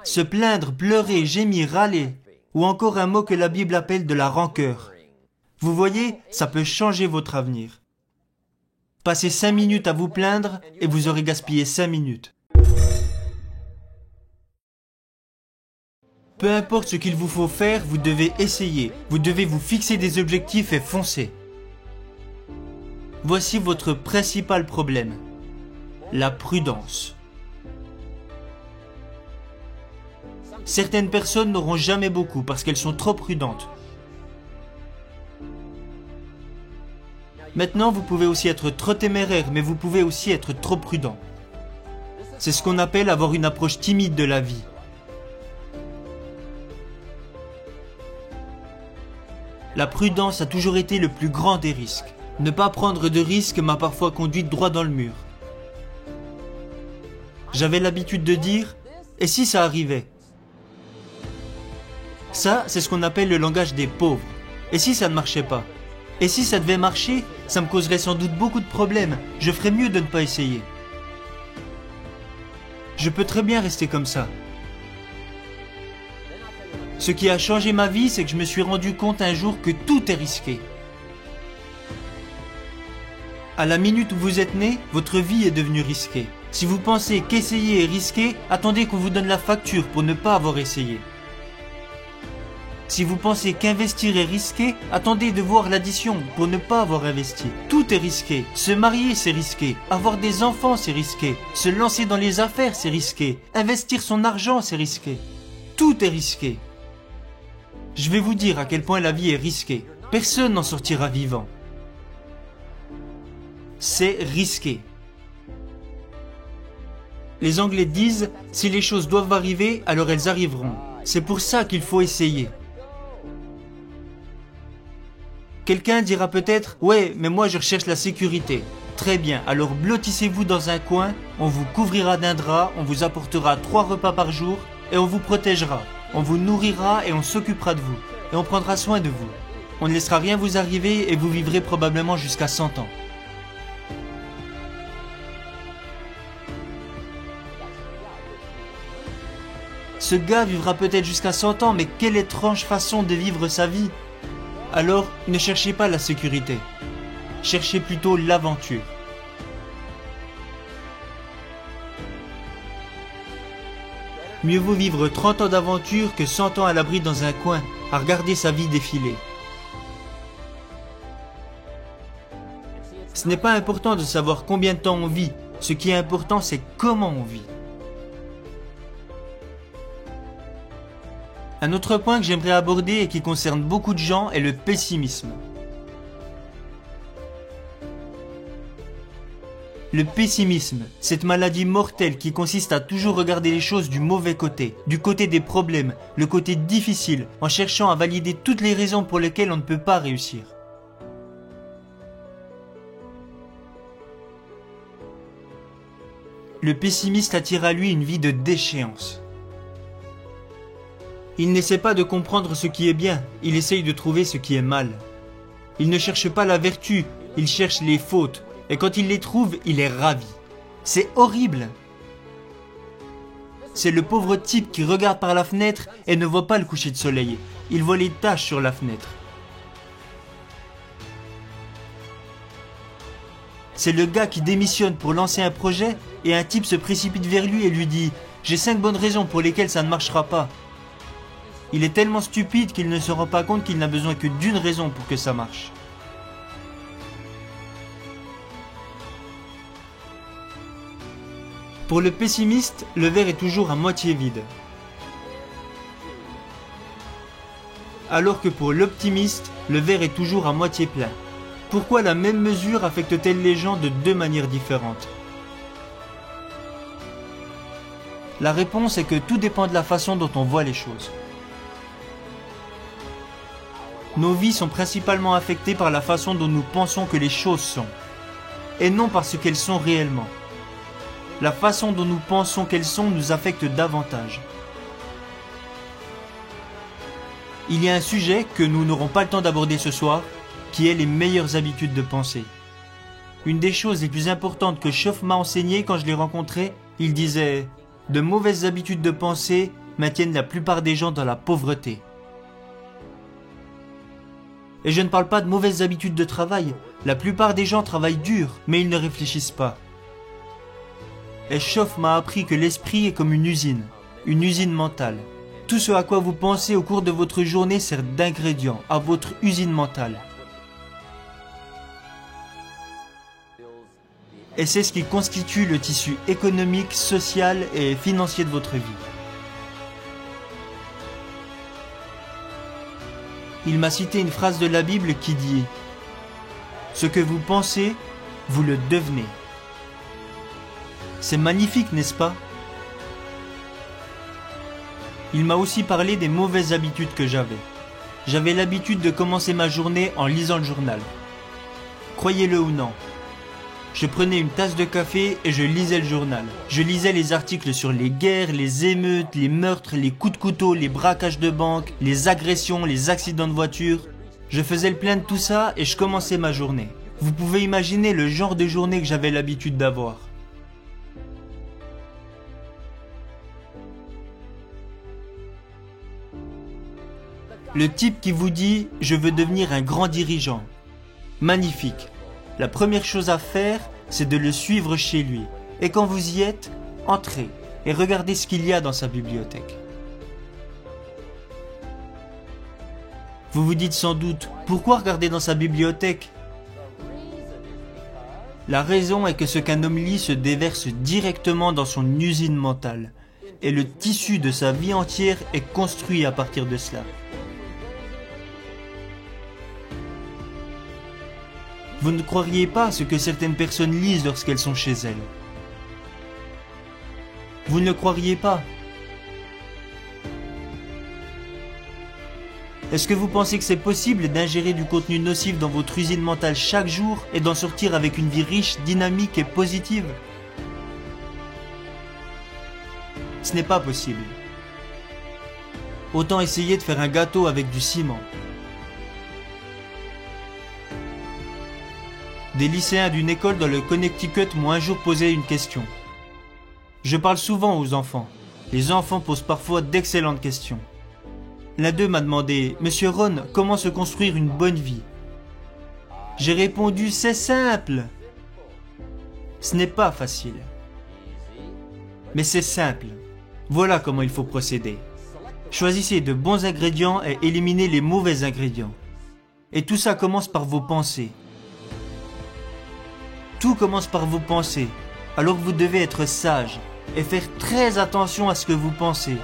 Se plaindre, pleurer, gémir, râler, ou encore un mot que la Bible appelle de la rancœur. Vous voyez, ça peut changer votre avenir. Passez 5 minutes à vous plaindre et vous aurez gaspillé 5 minutes. Peu importe ce qu'il vous faut faire, vous devez essayer. Vous devez vous fixer des objectifs et foncer. Voici votre principal problème. La prudence. Certaines personnes n'auront jamais beaucoup parce qu'elles sont trop prudentes. Maintenant, vous pouvez aussi être trop téméraire, mais vous pouvez aussi être trop prudent. C'est ce qu'on appelle avoir une approche timide de la vie. La prudence a toujours été le plus grand des risques. Ne pas prendre de risques m'a parfois conduit droit dans le mur. J'avais l'habitude de dire « et si ça arrivait ?» Ça, c'est ce qu'on appelle le langage des pauvres. Et si ça ne marchait pas? Et si ça devait marcher, ça me causerait sans doute beaucoup de problèmes. Je ferais mieux de ne pas essayer. Je peux très bien rester comme ça. Ce qui a changé ma vie, c'est que je me suis rendu compte un jour que tout est risqué. À la minute où vous êtes né, votre vie est devenue risquée. Si vous pensez qu'essayer est risqué, attendez qu'on vous donne la facture pour ne pas avoir essayé. Si vous pensez qu'investir est risqué, attendez de voir l'addition pour ne pas avoir investi. Tout est risqué. Se marier, c'est risqué. Avoir des enfants, c'est risqué. Se lancer dans les affaires, c'est risqué. Investir son argent, c'est risqué. Tout est risqué. Je vais vous dire à quel point la vie est risquée. Personne n'en sortira vivant. C'est risqué. Les Anglais disent « si les choses doivent arriver, alors elles arriveront ». C'est pour ça qu'il faut essayer. Quelqu'un dira peut-être « ouais, mais moi je recherche la sécurité ». Très bien, alors blottissez-vous dans un coin, on vous couvrira d'un drap, on vous apportera 3 repas par jour et on vous protégera. On vous nourrira et on s'occupera de vous. Et on prendra soin de vous. On ne laissera rien vous arriver et vous vivrez probablement jusqu'à 100 ans. Ce gars vivra peut-être jusqu'à 100 ans, mais quelle étrange façon de vivre sa vie. Alors, ne cherchez pas la sécurité. Cherchez plutôt l'aventure. Mieux vaut vivre 30 ans d'aventure que 100 ans à l'abri dans un coin, à regarder sa vie défiler. Ce n'est pas important de savoir combien de temps on vit, ce qui est important c'est comment on vit. Un autre point que j'aimerais aborder et qui concerne beaucoup de gens est le pessimisme. Le pessimisme, cette maladie mortelle qui consiste à toujours regarder les choses du mauvais côté, du côté des problèmes, le côté difficile, en cherchant à valider toutes les raisons pour lesquelles on ne peut pas réussir. Le pessimiste attire à lui une vie de déchéance. Il n'essaie pas de comprendre ce qui est bien, il essaye de trouver ce qui est mal. Il ne cherche pas la vertu, il cherche les fautes. Et quand il les trouve, il est ravi. C'est horrible. C'est le pauvre type qui regarde par la fenêtre et ne voit pas le coucher de soleil. Il voit les taches sur la fenêtre. C'est le gars qui démissionne pour lancer un projet et un type se précipite vers lui et lui dit « J'ai 5 bonnes raisons pour lesquelles ça ne marchera pas ». Il est tellement stupide qu'il ne se rend pas compte qu'il n'a besoin que d'une raison pour que ça marche. Pour le pessimiste, le verre est toujours à moitié vide. Alors que pour l'optimiste, le verre est toujours à moitié plein. Pourquoi la même mesure affecte-t-elle les gens de 2 manières différentes? La réponse est que tout dépend de la façon dont on voit les choses. Nos vies sont principalement affectées par la façon dont nous pensons que les choses sont, et non par ce qu'elles sont réellement. La façon dont nous pensons qu'elles sont nous affecte davantage. Il y a un sujet que nous n'aurons pas le temps d'aborder ce soir, qui est les meilleures habitudes de pensée. Une des choses les plus importantes que Schoff m'a enseigné quand je l'ai rencontré, il disait « De mauvaises habitudes de pensée maintiennent la plupart des gens dans la pauvreté. Et je ne parle pas de mauvaises habitudes de travail. La plupart des gens travaillent dur, mais ils ne réfléchissent pas. Eschoff m'a appris que l'esprit est comme une usine mentale. Tout ce à quoi vous pensez au cours de votre journée sert d'ingrédient à votre usine mentale. Et c'est ce qui constitue le tissu économique, social et financier de votre vie. Il m'a cité une phrase de la Bible qui dit « Ce que vous pensez, vous le devenez ». C'est magnifique, n'est-ce pas? Il m'a aussi parlé des mauvaises habitudes que j'avais. J'avais l'habitude de commencer ma journée en lisant le journal. Croyez-le ou non, je prenais une tasse de café et je lisais le journal. Je lisais les articles sur les guerres, les émeutes, les meurtres, les coups de couteau, les braquages de banque, les agressions, les accidents de voiture. Je faisais le plein de tout ça et je commençais ma journée. Vous pouvez imaginer le genre de journée que j'avais l'habitude d'avoir. Le type qui vous dit « Je veux devenir un grand dirigeant ». Magnifique. La première chose à faire, c'est de le suivre chez lui. Et quand vous y êtes, entrez et regardez ce qu'il y a dans sa bibliothèque. Vous vous dites sans doute, pourquoi regarder dans sa bibliothèque? La raison est que ce qu'un homme lit se déverse directement dans son usine mentale. Et le tissu de sa vie entière est construit à partir de cela. Vous ne croiriez pas à ce que certaines personnes lisent lorsqu'elles sont chez elles. Vous ne le croiriez pas. Est-ce que vous pensez que c'est possible d'ingérer du contenu nocif dans votre usine mentale chaque jour et d'en sortir avec une vie riche, dynamique et positive? Ce n'est pas possible. Autant essayer de faire un gâteau avec du ciment. Des lycéens d'une école dans le Connecticut m'ont un jour posé une question. Je parle souvent aux enfants. Les enfants posent parfois d'excellentes questions. L'un d'eux m'a demandé « Monsieur Ron, comment se construire une bonne vie ?» J'ai répondu « C'est simple !» Ce n'est pas facile. Mais c'est simple. Voilà comment il faut procéder. Choisissez de bons ingrédients et éliminez les mauvais ingrédients. Et tout ça commence par vos pensées. Tout commence par vos pensées, alors vous devez être sage et faire très attention à ce que vous pensez,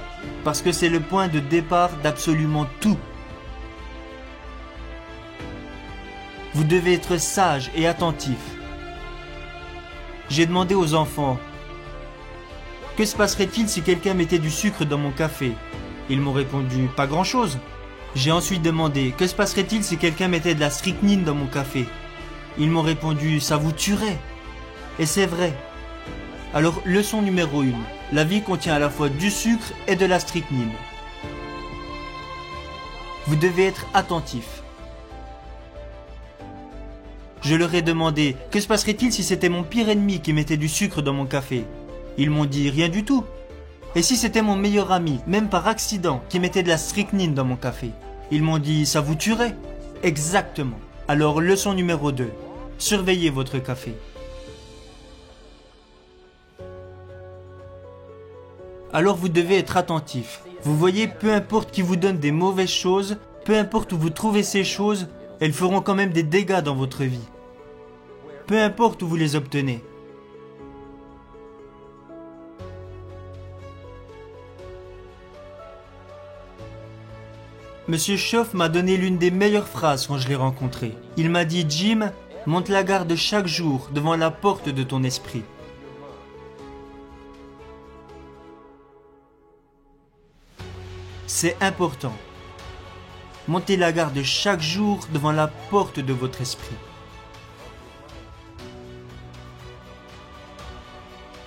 parce que c'est le point de départ d'absolument tout. Vous devez être sage et attentif. J'ai demandé aux enfants, que se passerait-il si quelqu'un mettait du sucre dans mon café? Ils m'ont répondu, pas grand-chose. J'ai ensuite demandé, que se passerait-il si quelqu'un mettait de la strychnine dans mon café? Ils m'ont répondu, ça vous tuerait. Et c'est vrai. Alors, leçon numéro 1. La vie contient à la fois du sucre et de la strychnine. Vous devez être attentif. Je leur ai demandé, que se passerait-il si c'était mon pire ennemi qui mettait du sucre dans mon café? Ils m'ont dit, rien du tout. Et si c'était mon meilleur ami, même par accident, qui mettait de la strychnine dans mon café? Ils m'ont dit, ça vous tuerait. Exactement. Alors, leçon numéro 2. Surveillez votre café. Alors vous devez être attentif. Vous voyez, peu importe qui vous donne des mauvaises choses, peu importe où vous trouvez ces choses, elles feront quand même des dégâts dans votre vie. Peu importe où vous les obtenez. Monsieur Schoff m'a donné l'une des meilleures phrases quand je l'ai rencontré. Il m'a dit « Jim, monte la garde chaque jour devant la porte de ton esprit. » C'est important. Montez la garde chaque jour devant la porte de votre esprit.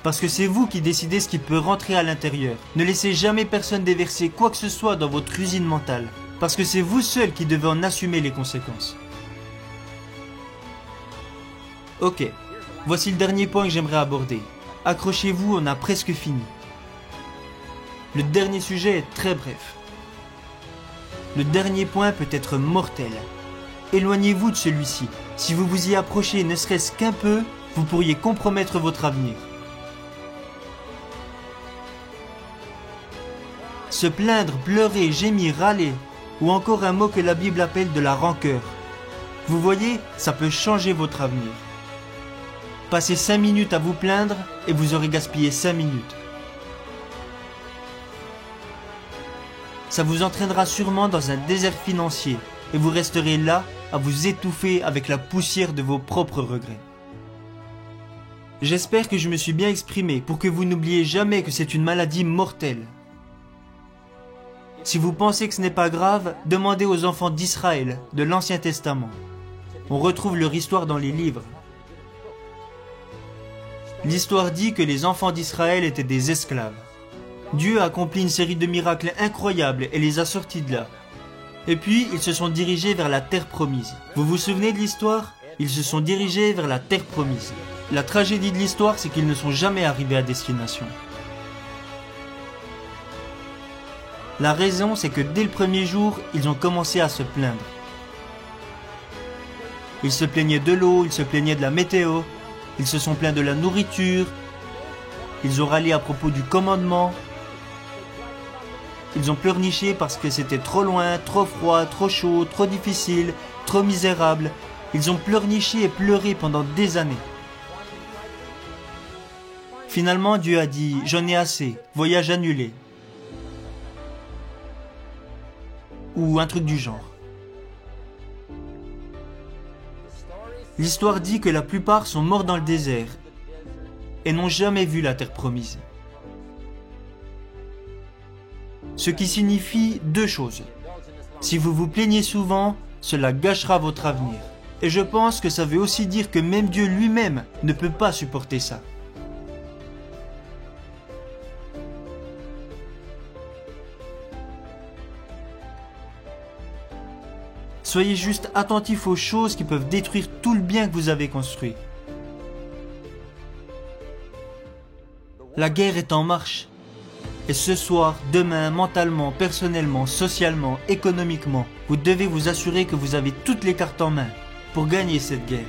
Parce que c'est vous qui décidez ce qui peut rentrer à l'intérieur. Ne laissez jamais personne déverser quoi que ce soit dans votre usine mentale. Parce que c'est vous seul qui devez en assumer les conséquences. Ok, voici le dernier point que j'aimerais aborder. Accrochez-vous, on a presque fini. Le dernier sujet est très bref. Le dernier point peut être mortel. Éloignez-vous de celui-ci. Si vous vous y approchez ne serait-ce qu'un peu, vous pourriez compromettre votre avenir. Se plaindre, pleurer, gémir, râler, ou encore un mot que la Bible appelle de la rancœur. Vous voyez, ça peut changer votre avenir. Passez 5 minutes à vous plaindre et vous aurez gaspillé 5 minutes. Ça vous entraînera sûrement dans un désert financier et vous resterez là à vous étouffer avec la poussière de vos propres regrets. J'espère que je me suis bien exprimé pour que vous n'oubliez jamais que c'est une maladie mortelle. Si vous pensez que ce n'est pas grave, demandez aux enfants d'Israël de l'Ancien Testament. On retrouve leur histoire dans les livres. L'histoire dit que les enfants d'Israël étaient des esclaves. Dieu a accompli une série de miracles incroyables et les a sortis de là. Et puis, ils se sont dirigés vers la terre promise. Vous vous souvenez de l'histoire? Ils se sont dirigés vers la terre promise. La tragédie de l'histoire, c'est qu'ils ne sont jamais arrivés à destination. La raison, c'est que dès le premier jour, ils ont commencé à se plaindre. Ils se plaignaient de l'eau, ils se plaignaient de la météo, ils se sont plaints de la nourriture, ils ont râlé à propos du commandement, ils ont pleurniché parce que c'était trop loin, trop froid, trop chaud, trop difficile, trop misérable. Ils ont pleurniché et pleuré pendant des années. Finalement, Dieu a dit « J'en ai assez, voyage annulé ». Ou un truc du genre. L'histoire dit que la plupart sont morts dans le désert et n'ont jamais vu la terre promise. Ce qui signifie 2 choses. Si vous vous plaignez souvent, cela gâchera votre avenir. Et je pense que ça veut aussi dire que même Dieu lui-même ne peut pas supporter ça. Soyez juste attentifs aux choses qui peuvent détruire tout le bien que vous avez construit. La guerre est en marche. Et ce soir, demain, mentalement, personnellement, socialement, économiquement, vous devez vous assurer que vous avez toutes les cartes en main pour gagner cette guerre.